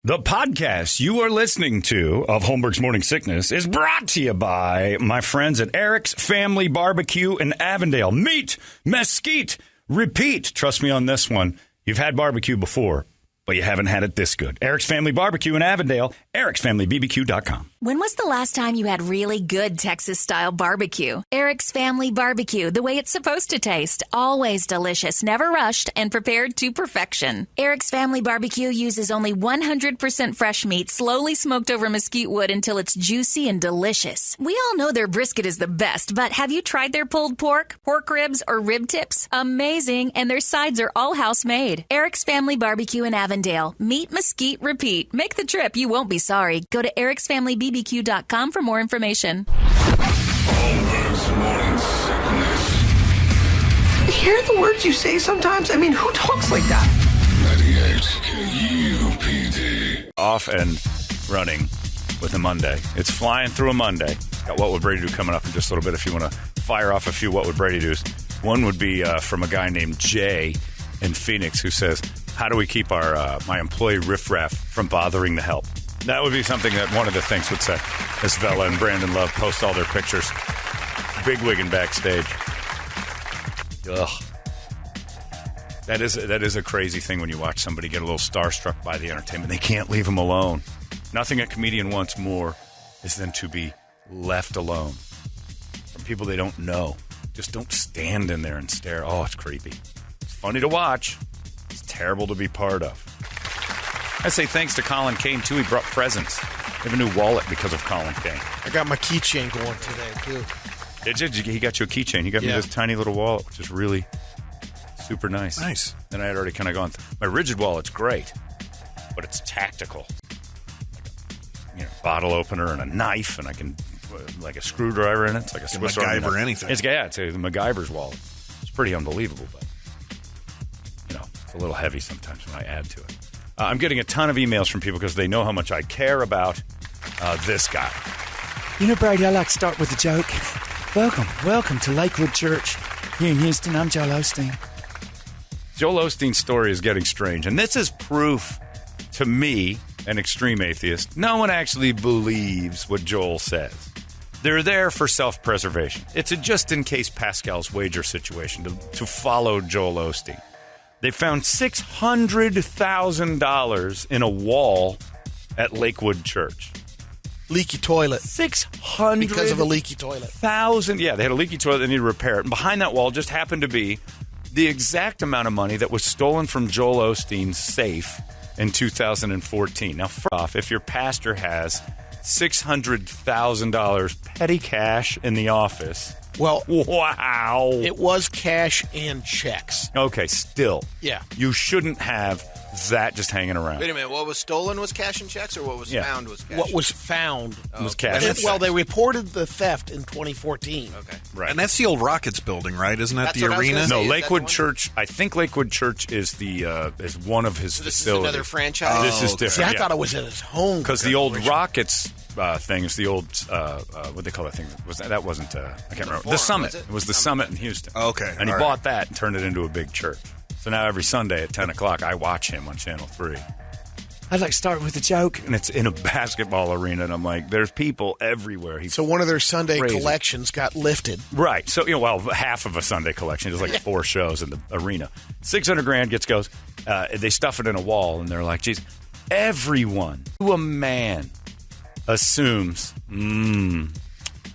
The podcast you are listening to of Holmberg's Morning Sickness is brought to you by my friends at Eric's Family Barbecue in Avondale. Meat, mesquite, repeat. Trust me on this one. You've had barbecue before, but you haven't had it this good. Eric's Family Barbecue in Avondale, ericsfamilybbq.com. When was the last time you had really good Texas-style barbecue? Eric's Family Barbecue, the way it's supposed to taste. Always delicious, never rushed, and prepared to perfection. Eric's Family Barbecue uses only 100% fresh meat, slowly smoked over mesquite wood until it's juicy and delicious. We all know their brisket is the best, but have you tried their pulled pork ribs, or rib tips? Amazing, and their sides are all house-made. Eric's Family Barbecue in Avondale. Meat, mesquite, repeat. Make the trip. You won't be sorry. Go to ericsfamilybbq.com for more information. Holmberg's Morning Sickness. You hear the words you say sometimes? I mean, who talks like that? 98 KUPD. Off and running with a Monday. It's flying through a Monday. Got What Would Brady Do coming up in just a little bit if you want to fire off a few What Would Brady Do's. One would be from a guy named Jay in Phoenix who says, how do we keep our my employee riffraff from bothering to help? That would be something that one of the things would say. As Vella and Brandon Love post all their pictures. Big wigging backstage. Ugh. That is a crazy thing when you watch somebody get a little starstruck by the entertainment. They can't leave them alone. Nothing a comedian wants more is than to be left alone from people they don't know. Just don't stand in there and stare. Oh, it's creepy. It's funny to watch. It's terrible to be part of. I say thanks to Colin Kane, too. He brought presents. I have a new wallet because of Colin Kane. I got my keychain going today, too. He got you a keychain. He got me this tiny little wallet, which is really super nice. Nice. And I had already kind of gone my rigid wallet's great, but it's tactical. Bottle opener and a knife, and I can, like a screwdriver in it. It's like a Swiss Army knife. anything. It's a MacGyver's wallet. It's pretty unbelievable, but, it's a little heavy sometimes when I add to it. I'm getting a ton of emails from people because they know how much I care about this guy. Brady, I like to start with a joke. Welcome to Lakewood Church here in Houston. I'm Joel Osteen. Joel Osteen's story is getting strange, and this is proof to me, an extreme atheist, no one actually believes what Joel says. They're there for self-preservation. It's a just-in-case Pascal's wager situation to follow Joel Osteen. They found $600,000 in a wall at Lakewood Church. Leaky toilet. $600,000 because of a leaky toilet. Yeah, they had a leaky toilet. They needed to repair it. And behind that wall just happened to be the exact amount of money that was stolen from Joel Osteen's safe in 2014. Now, first off, if your pastor has $600,000 petty cash in the office... Well, wow. It was cash and checks. Okay, still. Yeah. You shouldn't have that just hanging around. Wait a minute. What was stolen was cash and checks, or what was found was cash? What was found was cash and checks. They reported the theft in 2014. Okay. Right. And that's the old Rockets building, right? Isn't that That's the what I was arena? gonna say. No, Is Lakewood that the Church. I think Lakewood Church is is one of his So this facilities. is another franchise? This is okay. different. See, I thought it was at his home. Because the old Rockets thing is the old what they call that thing. That wasn't I can't remember. Forum, The Summit. was it? It was the Summit in Houston. Okay, And he all bought that and turned it into a big church. So now every Sunday at 10 o'clock, I watch him on Channel 3. I'd like to start with a joke. And it's in a basketball arena, and I'm like, there's people everywhere. So one of their Sunday crazy. collections got lifted. Right. So, half of a Sunday collection. There's like 4 shows in the arena. $600,000 goes. They stuff it in a wall, and they're like, geez, everyone, to a man, assumes,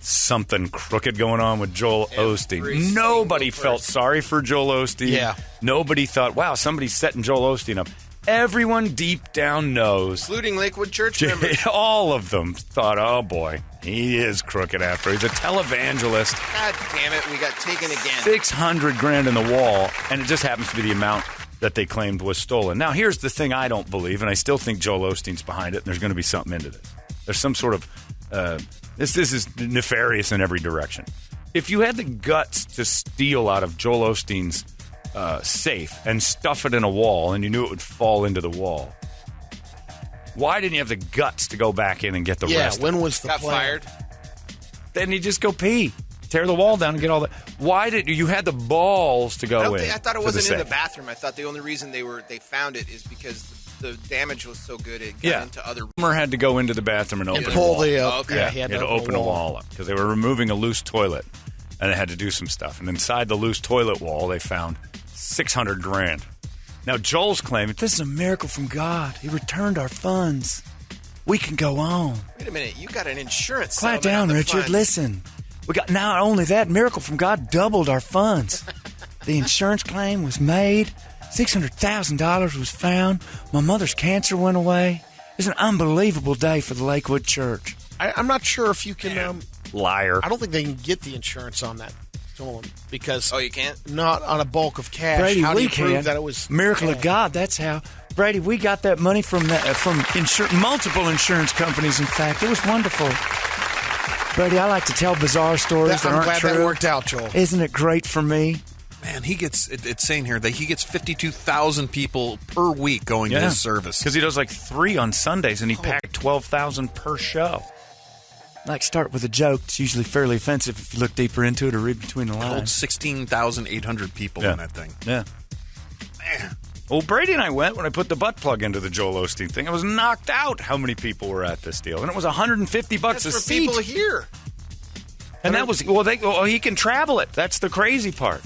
something crooked going on with Joel Osteen. Nobody felt sorry for Joel Osteen. Yeah. Nobody thought, wow, somebody's setting Joel Osteen up. Everyone deep down knows. Including Lakewood Church members. All of them thought, oh, boy, he is crooked after. He's a televangelist. God damn it, we got taken again. $600,000 in the wall, and it just happens to be the amount that they claimed was stolen. Now, here's the thing I don't believe, and I still think Joel Osteen's behind it, and there's going to be something into this. There's some sort of... This is nefarious in every direction. If you had the guts to steal out of Joel Osteen's safe and stuff it in a wall and you knew it would fall into the wall, why didn't you have the guts to go back in and get the rest? Yeah, when was the Got plan? fired. Then you just go pee. Tear the wall down and get all that. Why did you had the balls to go in? I thought it to wasn't in the safe? bathroom. I thought the only reason they found it is because the damage was so good it got into other. Homer had to go into the bathroom and open And the pull wall. the Okay. he had He had to to open a wall up because they were removing a loose toilet, and they had to do some stuff. And inside the loose toilet wall, they found $600,000. Now Joel's claiming This is a miracle from God. He returned our funds. We can go on. Wait a minute, you got an insurance. Quiet settlement on down, the Richard. funds. Listen. We got not only that, miracle from God doubled our funds. The insurance claim was made. $600,000 was found. My mother's cancer went away. It's an unbelievable day for the Lakewood Church. I'm not sure if you can. liar. I don't think they can get the insurance on that stolen because. Oh, you can't? Not on a bulk of cash. Brady, How do we you prove can. that it was Miracle cash? of God. That's how. Brady, we got that money from multiple insurance companies. In fact, it was wonderful. Brady, I like to tell bizarre stories that I'm aren't glad true. that worked out, Joel. Isn't it great for me? Man, he gets. It's saying here that he gets 52,000 people per week going to his service. Because he does like 3 on Sundays, and he packed 12,000 per show. I like start with a joke. It's usually fairly offensive if you look deeper into it or read between the Holds lines. 16,800 people in that thing. Yeah. Man. Well, Brady and I went when I put the butt plug into the Joel Osteen thing. I was knocked out how many people were at this deal. And it was $150 That's a for seat. people here. And that was, he can travel it. That's the crazy part.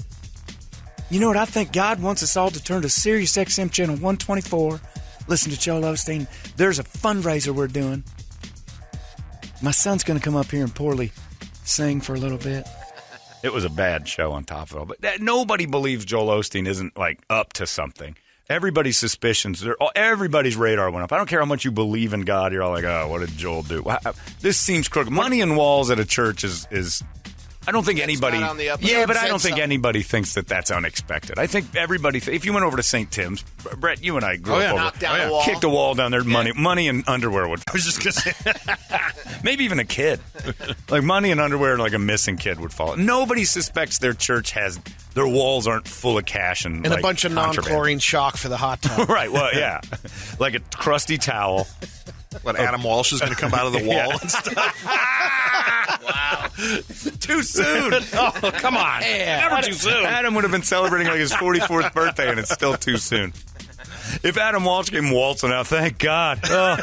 You know what? I think God wants us all to turn to Sirius XM Channel 124. Listen to Joel Osteen. There's a fundraiser we're doing. My son's going to come up here and poorly sing for a little bit. It was a bad show on top of it all. But nobody believes Joel Osteen isn't, like, up to something. Everybody's suspicions, everybody's radar went up. I don't care how much you believe in God. You're all like, oh, what did Joel do? This seems crooked. Money in walls at a church is I don't think anybody. not on the up and Yeah, up. but I Said don't think something. anybody thinks that that's unexpected. I think everybody. If you went over to St. Tim's, Brett, you and I grew up over. Knocked down a wall. Kicked a wall down there. Money and underwear would. I was just gonna say, maybe even a kid, like money and underwear, like a missing kid would fall. Nobody suspects their church has their walls aren't full of cash and And like, a bunch of contraband. non-chlorine shock for the hot tub. Right. Well, yeah, like a crusty towel. What, Adam Walsh is going to come out of the wall and stuff? Wow. Too soon. Oh, come on. Never too soon. Adam would have been celebrating like his 44th birthday, and it's still too soon. If Adam Walsh came waltzing out, thank God. Oh.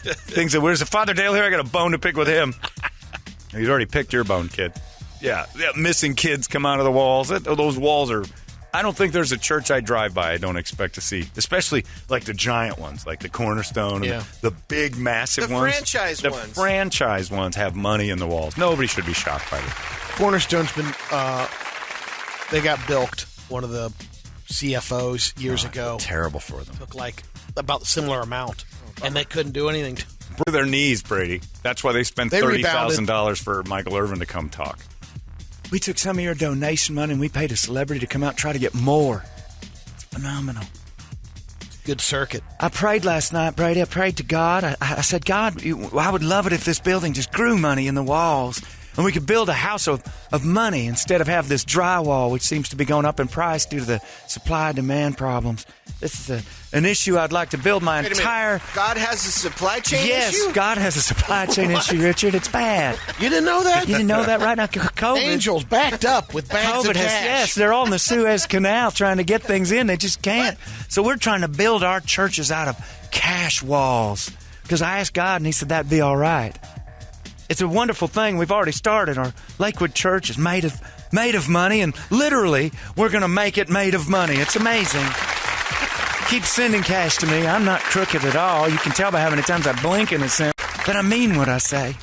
Things that, where's Father Dale here? I got a bone to pick with him. He's already picked your bone, kid. Yeah, missing kids come out of the walls. Those walls are... I don't think there's a church I drive by I don't expect to see, especially like the giant ones, like the Cornerstone, and the big, massive The ones. franchise ones. The franchise ones have money in the walls. Nobody should be shocked by this. Cornerstone's been, they got bilked, one of the CFOs years ago. Terrible for them. Took like about a similar amount, and they couldn't do anything. For their knees, Brady. That's why they spent They $30,000 for Michael Irvin to come talk. We took some of your donation money and we paid a celebrity to come out and try to get more. It's phenomenal. Good circuit. I prayed last night, Brady. I prayed to God. I said, God, I would love it if this building just grew money in the walls and we could build a house of money instead of have this drywall, which seems to be going up in price due to the supply-demand problems. This is an issue I'd like to build my Wait a entire... minute. God has a supply chain Yes, issue? God has a supply chain issue, Richard. It's bad. You didn't know that? You didn't know that right now? COVID. Angels backed up with bags COVID of has, cash. yes, they're all in the Suez Canal trying to get things in. They just can't. So we're trying to build our churches out of cash walls. Because I asked God, and He said that'd be all right. It's a wonderful thing. We've already started. Our Lakewood Church is made of money, and literally, we're going to make it made of money. It's amazing. Keep sending cash to me. I'm not crooked at all. You can tell by how many times I blink in a sense that I mean what I say.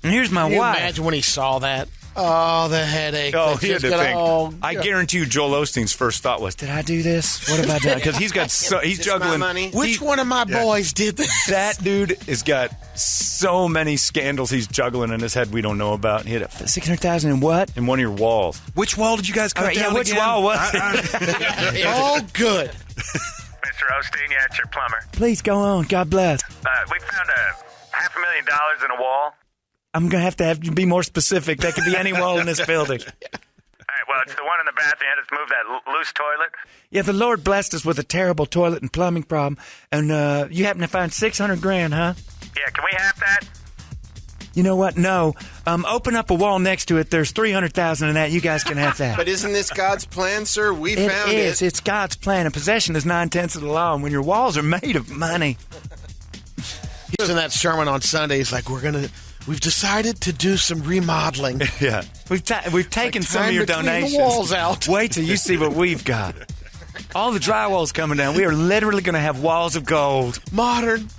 And here's my Can you wife. imagine when he saw that? Oh, the headache. Oh, That's here's just the gonna- thing. I guarantee you Joel Osteen's first thought was, Did I do this? What have I done? because he's got he's This juggling my money? Which one of my boys did this? That dude has got so many scandals he's juggling in his head we don't know about. He had it 600,000 in what? in one of your walls. Which wall did you guys cut All right, down which again? wall was it? All good. Mr. Osteen, yeah, it's your plumber. Please go on. God bless. We found $500,000 in a wall. I'm going to have you be more specific. That could be any wall in this building. All right, well, it's the one in the bathroom. You had to move that loose toilet. Yeah, the Lord blessed us with a terrible toilet and plumbing problem. And you happen to find $600,000, huh? Yeah, can we have that? You know what? No. Open up a wall next to it. There's $300,000 in that. You guys can have that. But isn't this God's plan, sir? We found It is. It's God's plan. And possession is 9/10 of the law. And when your walls are made of money. He's in that sermon on Sunday. He's like, we've decided to do some remodeling. Yeah. We've taken Like some of your time to clean donations. the walls out. Wait till you see what we've got. All the drywall's coming down. We are literally going to have walls of gold. Modern.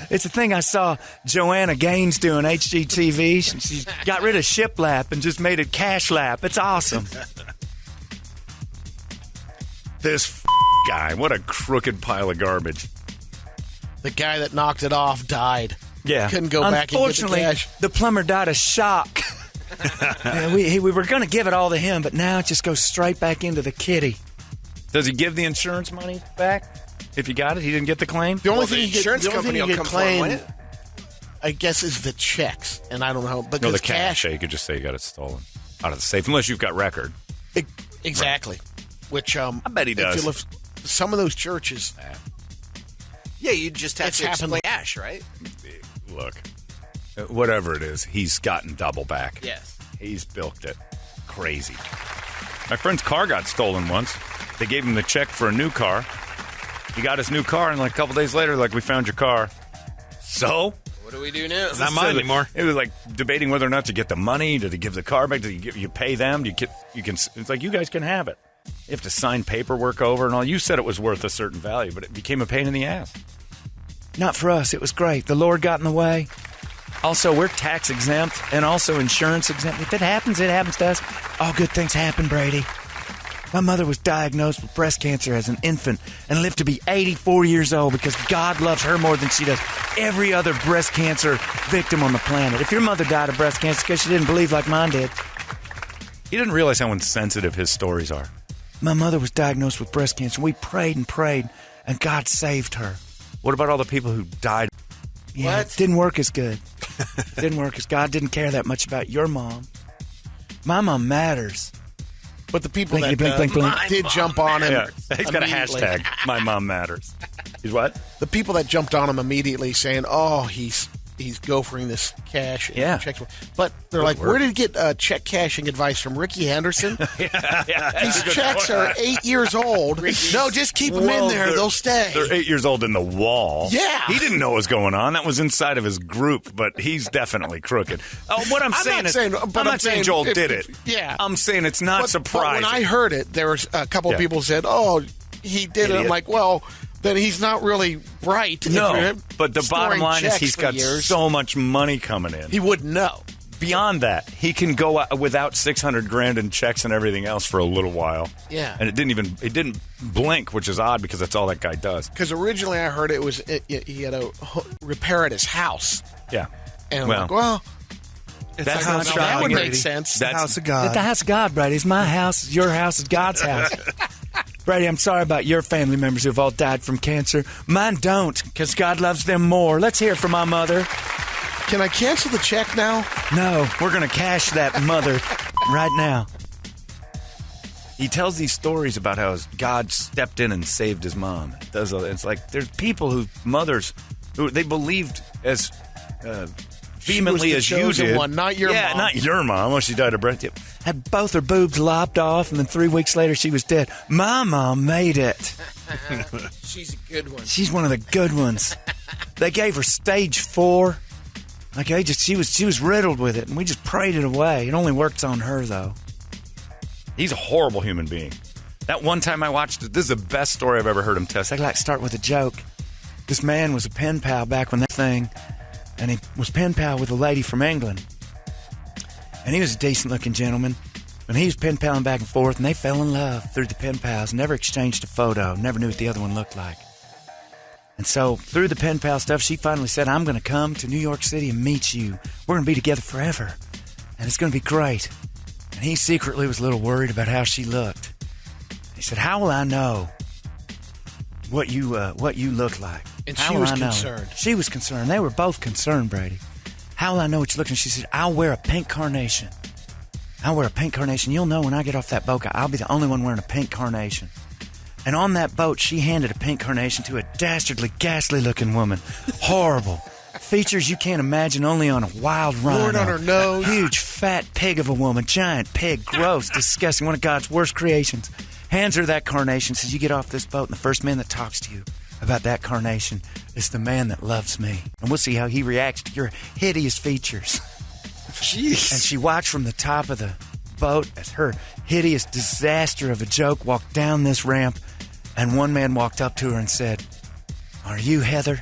It's a thing I saw Joanna Gaines do on HGTV. She got rid of shiplap and just made it cash lap. It's awesome. This guy, what a crooked pile of garbage. The guy that knocked it off died. Yeah. Couldn't go back and get the Unfortunately, cash. the plumber died of shock. Yeah, we were going to give it all to him, but now it just goes straight back into the kitty. Does he give the insurance money back? If you got it, he didn't get the claim? The only Well, thing the you get, insurance the only company thing will you come get for him, claimed, won't it? I guess, is the checks. And I don't know. Because No, the cash. Yeah, you could just say you got it stolen out of the safe, unless you've got record. Exactly. Which I bet he does. If you live, some of those churches. Yeah, you just have It's to explain happened. cash, right? Look, whatever it is, he's gotten double back. Yes. He's bilked it. Crazy. My friend's car got stolen once. They gave him the check for a new car. He got his new car, and like a couple days later, like, we found your car. So? What do we do now? It's not mine anymore. It was like debating whether or not to get the money. Did he give the car back? Did you pay them? You can. It's like, you guys can have it. You have to sign paperwork over and all. You said it was worth a certain value, but it became a pain in the ass. Not for us. It was great. The Lord got in the way. Also, we're tax exempt and also insurance exempt. If it happens to us. All good things happen, Brady. My mother was diagnosed with breast cancer as an infant and lived to be 84 years old because God loves her more than she does every other breast cancer victim on the planet. If your mother died of breast cancer, it's because she didn't believe like mine did. He didn't realize how insensitive his stories are. My mother was diagnosed with breast cancer. We prayed and prayed, and God saved her. What about all the people who died? Yeah, it didn't work as good. Didn't work as God didn't care that much about your mom. My mom matters. But the people Blinkety, that blink, blink, blink. did jump on him. Yeah, he's got a immediately. hashtag. My mom matters. He's what? The people that jumped on him immediately saying, "Oh, he's gophering this cash." and Yeah. checks. But they're like, "Where did he get check cashing advice from? Ricky Henderson? These checks are 8 years old. No, just keep them in there; they'll stay." They're 8 years old in the wall. Yeah. He didn't know what was going on. That was inside of his group, but he's definitely crooked. Oh, what I'm saying is, I'm not saying Joel did it. Yeah. I'm saying it's not But surprising. when I heard it, there was a couple of people said, "Oh, he did it." I'm Idiot. like, well, then he's not really bright. if No, you're but the bottom storing line is checks he's for got years. so much money coming in. He wouldn't know. Beyond that, he can go out without $600,000 in checks and everything else for a little while. Yeah. And it didn't blink, which is odd because that's all that guy does. Because originally I heard he had a repair at his house. Yeah. And I'm Well, like, well, that's how not it's now that God, would Brady. make sense. The house of God. At the house of God, Brady. It's my house. It's your house. It's God's house. Brady, I'm sorry about your family members who've all died from cancer. Mine don't, because God loves them more. Let's hear it from my mother. Can I cancel the check now? No, we're going to cash that mother right now. he tells these stories about how God stepped in and saved his mom. It's like there's people whose mothers who they believed as vehemently the as you chosen did. one, not your yeah, mom. not your mom. Well, she died of breast. Had both her boobs lopped off, and then 3 weeks later she was dead. My mom made it. She's a good one. She's one of the good ones. They gave her stage 4. Like she was riddled with it, and we just prayed it away. It only works on her though. He's a horrible human being. That one time I watched it, this is the best story I've ever heard him tell. I'd like to start with a joke. This man was a pen pal back when that thing, and he was pen pal with a lady from England. And he was a decent-looking gentleman. And he was pen paling back and forth, and they fell in love through the pen pals. Never exchanged a photo. Never knew what the other one looked like. And so through the pen pal stuff, she finally said, I'm going to come to New York City and meet you. We're going to be together forever. And it's going to be great. And he secretly was a little worried about how she looked. He said, how will I know what you look like? And How she will was I know? concerned. She was concerned. They were both concerned, Brady. How will I know what you look like? She said, I'll wear a pink carnation. I'll wear a pink carnation. You'll know when I get off that boat, I'll be the only one wearing a pink carnation. And on that boat, she handed a pink carnation to a dastardly, ghastly-looking woman. Horrible. Features you can't imagine, only on a wild rhino. Wart on her nose. Huge, fat pig of a woman. Giant pig. Gross. Disgusting. One of God's worst creations. Hands her that carnation. Says, you get off this boat, and the first man that talks to you about that carnation is the man that loves me. And we'll see how he reacts to your hideous features. Jeez. And she watched from the top of the boat as her hideous disaster of a joke walked down this ramp. And one man walked up to her and said, "Are you Heather?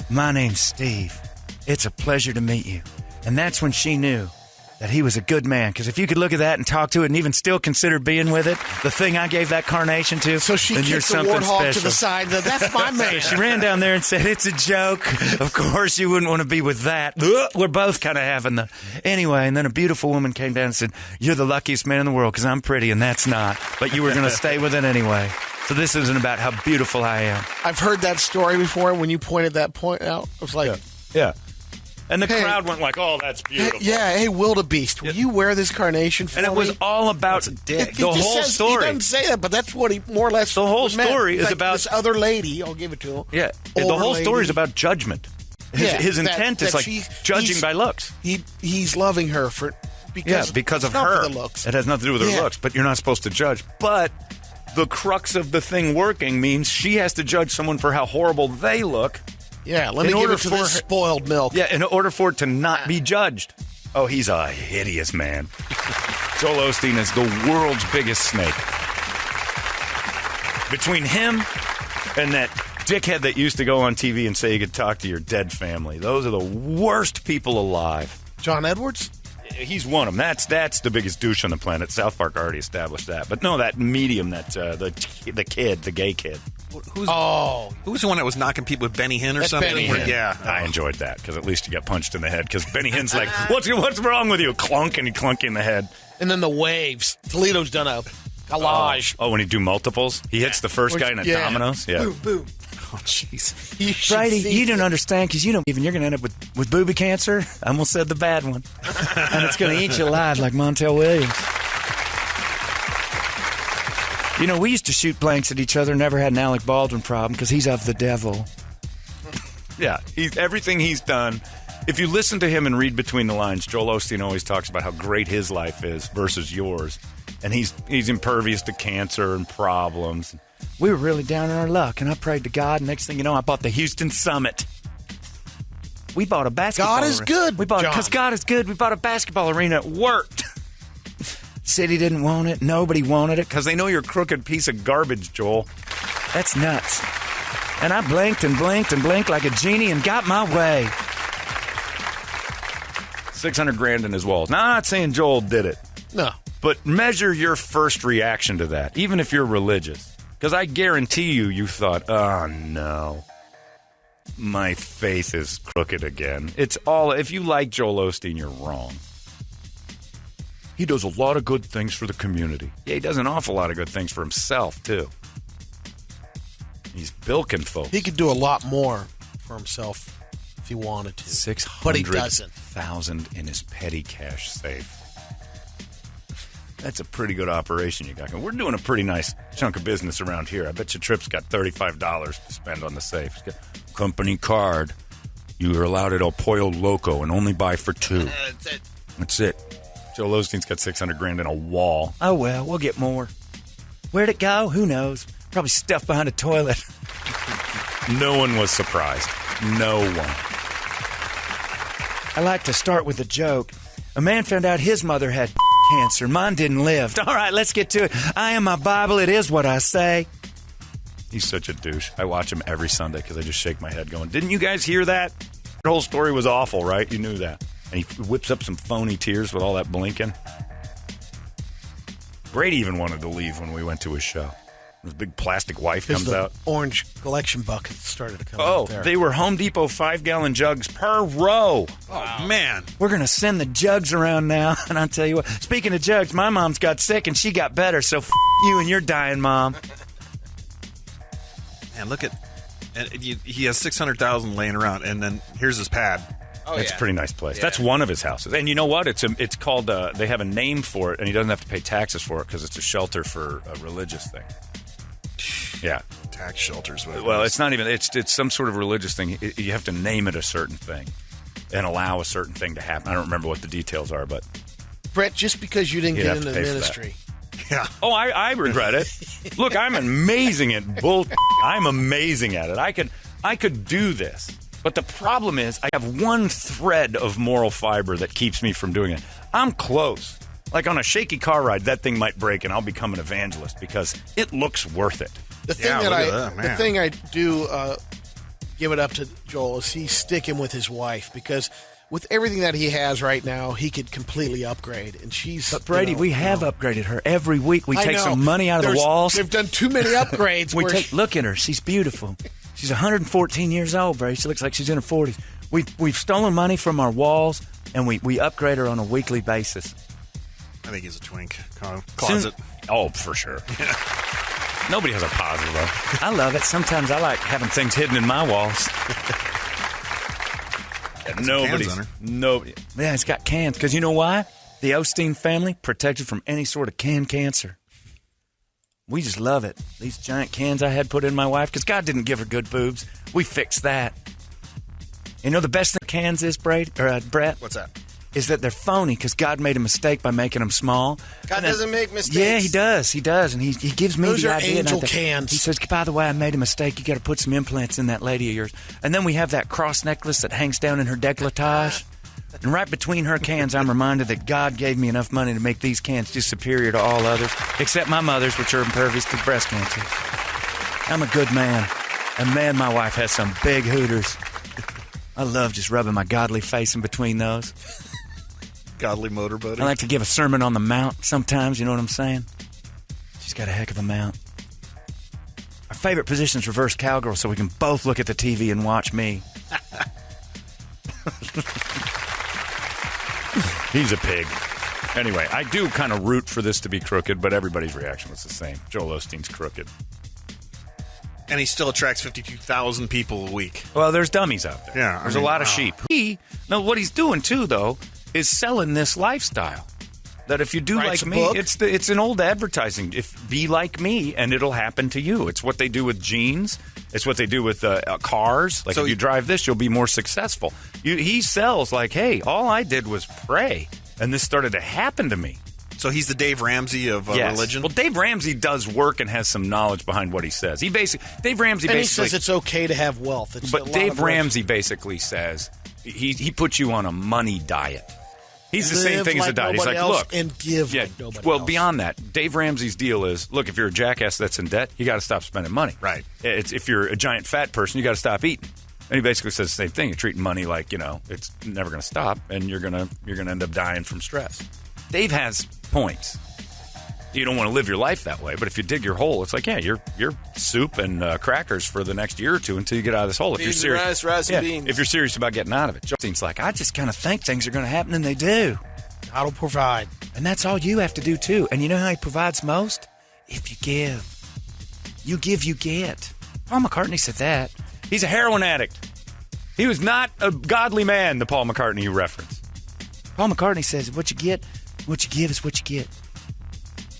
My name's Steve. It's a pleasure to meet you." And that's when she knew that he was a good man. Because if you could look at that and talk to it and even still consider being with it, the thing I gave that carnation to, So she then you're kicked the something warthog special. to the side. That's my man. She ran down there and said, "It's a joke. Of course you wouldn't want to be with that." We're both kind of having the... Anyway, and then a beautiful woman came down and said, "You're the luckiest man in the world because I'm pretty and that's not. But you were going to stay with it anyway." So this isn't about how beautiful I am. I've heard that story before. When you pointed that point out, I was like... Yeah. And the Hey. crowd went like, "Oh, that's beautiful." Hey, wildebeest, will you wear this carnation for And it me? was all about He the just whole says- story. He doesn't say that, but that's what he more or less. The whole meant. story is Like about- this other lady. I'll give it to him. Yeah, the Older whole story lady. is about judgment. Yeah, His that- intent is that like judging he's- by looks. He's loving her for because Because of it's not her. for the looks. It has nothing to do with her Yeah. looks, but you're not supposed to judge. But the crux of the thing working means she has to judge someone for how horrible they look. Yeah, let In me give order it to for this her- spoiled milk. Yeah, in order for it to not be judged. Oh, he's a hideous man. Joel Osteen is the world's biggest snake. Between him and that dickhead that used to go on TV and say you could talk to your dead family, those are the worst people alive. John Edwards? He's one of them. That's the biggest douche on the planet. South Park already established that. But no, that medium, that the gay kid. Who's the one that was knocking people with Benny Hinn or That's something? Benny Hinn. Yeah. I enjoyed that because at least you got punched in the head. Because Benny Hinn's like, what's wrong with you? Clunk, and he clunk you in the head. And then the waves. Toledo's done a collage. Oh, when he do multiples, he hits the first guy in a dominoes. Yeah. Boom, boom. Oh, jeez. You should Brady, see you don't it. understand because you don't even. You're going to end up with booby cancer. I almost said the bad one. And it's going to eat you alive like Montel Williams. You know, we used to shoot blanks at each other, never had an Alec Baldwin problem because he's of the devil. Yeah, everything he's done. If you listen to him and read between the lines, Joel Osteen always talks about how great his life is versus yours. And he's impervious to cancer and problems. We were really down in our luck, and I prayed to God. And next thing you know, I bought the Houston Summit. We bought a basketball God is arena. good, We bought John. because God is good. We bought a basketball arena. It worked. City didn't want it. Nobody wanted it. Because they know you're a crooked piece of garbage, Joel. That's nuts. And I blinked and blinked and blinked like a genie and got my way. $600,000 in his walls. Now, I'm not saying Joel did it. No. But measure your first reaction to that, even if you're religious. Because I guarantee you thought, oh, no. My faith is crooked again. It's all, if you like Joel Osteen, you're wrong. He does a lot of good things for the community. Yeah, he does an awful lot of good things for himself, too. He's bilking folks. He could do a lot more for himself if he wanted to. But he doesn't. $600,000 in his petty cash safe. That's a pretty good operation you got. We're doing a pretty nice chunk of business around here. I bet your Trip's got $35 to spend on the safe. He's got company card. You are allowed at El Pollo Loco and only buy for $2. That's it. That's it. Joel Osteen's got $600,000 in a wall. Oh, well, we'll get more. Where'd it go? Who knows? Probably stuffed behind a toilet. No one was surprised. No one. I like to start with a joke. A man found out his mother had cancer. Mine didn't live. All right, let's get to it. I am my Bible. It is what I say. He's such a douche. I watch him every Sunday because I just shake my head going, didn't you guys hear that? The whole story was awful, right? You knew that. And he whips up some phony tears with all that blinking. Brady even wanted to leave when we went to his show. His big plastic wife comes the out. Orange collection bucket started to come Oh, out there. they were Home Depot 5-gallon jugs per row. Oh, man. We're going to send the jugs around now. And I'll tell you what, speaking of jugs, my mom's got sick and she got better. So you and your dying mom. Man, look at... And he has $600,000 laying around, and then here's his pad. Oh, It's yeah. a pretty nice place. Yeah. That's one of his houses. And you know what? It's called, they have a name for it, and he doesn't have to pay taxes for it because it's a shelter for a religious thing. Yeah. Tax shelters. Well, it's not even. It's some sort of religious thing. You have to name it a certain thing and allow a certain thing to happen. I don't remember what the details are, but Brett, just because you didn't You'd get have to into pay for ministry. Yeah. Oh, I regret it. Look, I'm amazing at bull. I'm amazing at it. I could do this. But the problem is I have one thread of moral fiber that keeps me from doing it. I'm close. Like on a shaky car ride, that thing might break and I'll become an evangelist because it looks worth it. The thing I do give it up to Joel is he's sticking with his wife because with everything that he has right now, he could completely upgrade. And she's. But Brady, we have upgraded her every week. We take some money out of the walls. They've done too many upgrades. Look at her. She's beautiful. She's 114 years old, Brady. She looks like she's in her 40s. We've stolen money from our walls, and we upgrade her on a weekly basis. I think he's a twink. Closet. Oh, for sure. Nobody has a positive, though. I love it. Sometimes I like having things hidden in my walls. Nobody. Yeah, it's got cans. Because you know why? The Osteen family protected from any sort of cancer. We just love it. These giant cans I had put in my wife, because God didn't give her good boobs. We fixed that. You know the best thing cans is, Brett? What's that? Is that they're phony because God made a mistake by making them small. God doesn't make mistakes. Yeah, he does. He does. And he gives me Those the are idea. angel cans. He says, by the way, I made a mistake. You got to put some implants in that lady of yours. And then we have that cross necklace that hangs down in her décolletage. And right between her cans, I'm reminded that God gave me enough money to make these cans just superior to all others, except my mother's, which are impervious to breast cancer. I'm a good man. And man, my wife has some big hooters. I love just rubbing my godly face in between those. Godly motorboating. I like to give a sermon on the mount sometimes, you know what I'm saying? She's got a heck of a mount. Our favorite position is reverse cowgirl, so we can both look at the TV and watch me. He's a pig. Anyway, I do kind of root for this to be crooked, but everybody's reaction was the same. Joel Osteen's crooked. And he still attracts 52,000 people a week. Well, there's dummies out there. Yeah, there's a lot of sheep. What he's doing, too, though, is selling this lifestyle. That if you do like me, it's an old advertising. Be like me, and it'll happen to you. It's what they do with jeans. It's what they do with cars. Like, if you drive this, you'll be more successful. He sells like, hey, all I did was pray, and this started to happen to me. So he's the Dave Ramsey of religion? Well, Dave Ramsey does work and has some knowledge behind what he says. Dave Ramsey and basically... he says it's okay to have wealth. But Dave Ramsey basically says he puts you on a money diet. He's the same thing as a diet. He's like, look, and give like nobody well, else. beyond that, Dave Ramsey's deal is, look, if you're a jackass that's in debt, you got to stop spending money. Right. If you're a giant fat person, you got to stop eating. And he basically says the same thing. You're treating money like, it's never going to stop, and you're gonna end up dying from stress. Dave has points. You don't want to live your life that way, but if you dig your hole, it's like, you're soup and crackers for the next year or two until you get out of this hole. If you're serious, rice and beans. If you're serious about getting out of it, Joseph's like, I just kind of think things are going to happen, and they do. God will provide, and that's all you have to do too. And you know how he provides most? If you give, you give, you get. Paul McCartney said that. He's a heroin addict. He was not a godly man. The Paul McCartney you reference. Paul McCartney says, "What you get, what you give is what you get."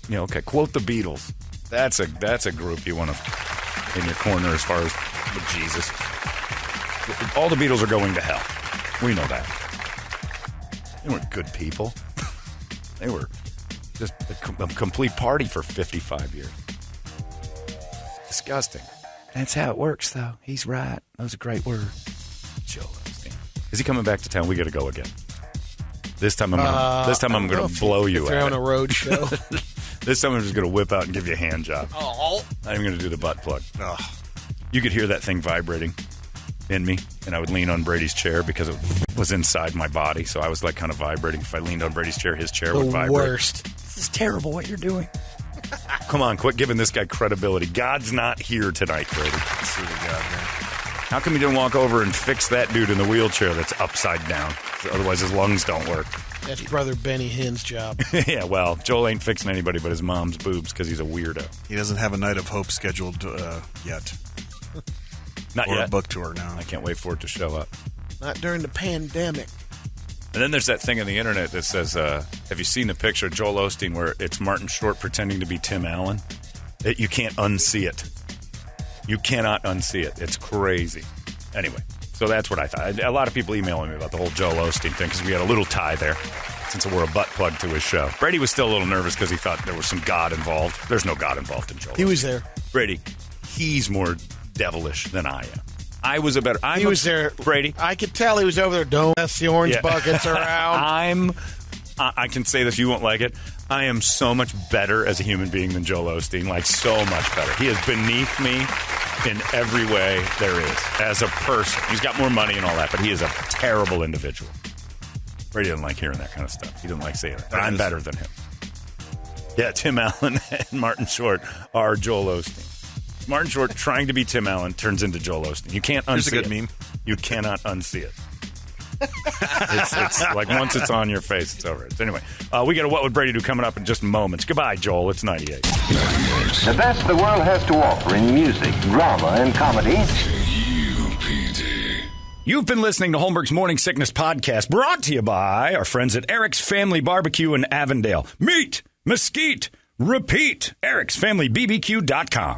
Okay. Quote the Beatles. That's a group you want to in your corner as far as with Jesus. All the Beatles are going to hell. We know that. They weren't good people. They were just a complete party for 55 years. Disgusting. That's how it works, though. He's right. That was a great word. Joel Osteen. Is he coming back to town? We got to go again. This time I'm going to blow you out. They're on a road show. This time I'm just going to whip out and give you a hand job. Oh. I'm going to do the butt plug. Oh. You could hear that thing vibrating in me, and I would lean on Brady's chair because it was inside my body, so I was like kind of vibrating. If I leaned on Brady's chair, his chair would vibrate. The worst. This is terrible what you're doing. Come on, quit giving this guy credibility. God's not here tonight, Brady. Sweet God, man. How come you didn't walk over and fix that dude in the wheelchair that's upside down? Otherwise his lungs don't work. That's Brother Benny Hinn's job. Yeah, well, Joel ain't fixing anybody but his mom's boobs because he's a weirdo. He doesn't have a Night of Hope scheduled yet. Not yet. Or a book tour now. I can't wait for it to show up. Not during the pandemic. And then there's that thing on the internet that says, have you seen the picture of Joel Osteen where it's Martin Short pretending to be Tim Allen? You can't unsee it. You cannot unsee it. It's crazy. Anyway, so that's what I thought. A lot of people emailing me about the whole Joel Osteen thing because we had a little tie there since we're a butt plug to his show. Brady was still a little nervous because he thought there was some God involved. There's no God involved in Joel Osteen. He was there. Brady, he's more devilish than I am. I was a better... He was there. Brady. I could tell he was over there. Don't mess the orange buckets around. I can say this, you won't like it. I am so much better as a human being than Joel Osteen. Like, so much better. He is beneath me in every way there is as a person. He's got more money and all that, but he is a terrible individual. Brady doesn't like hearing that kind of stuff. He doesn't like saying it. But I'm better than him. Yeah, Tim Allen and Martin Short are Joel Osteen. Martin Short trying to be Tim Allen turns into Joel Osteen. You can't unsee Here's a good it. meme. You cannot unsee it. It's like once it's on your face, it's over. Anyway, we got a What Would Brady Do coming up in just moments. Goodbye, Joel. It's 98. The best the world has to offer in music, drama, and comedy. You've been listening to Holmberg's Morning Sickness Podcast, brought to you by our friends at Eric's Family Barbecue in Avondale. Meet, mesquite, repeat. Eric'sFamilyBBQ.com.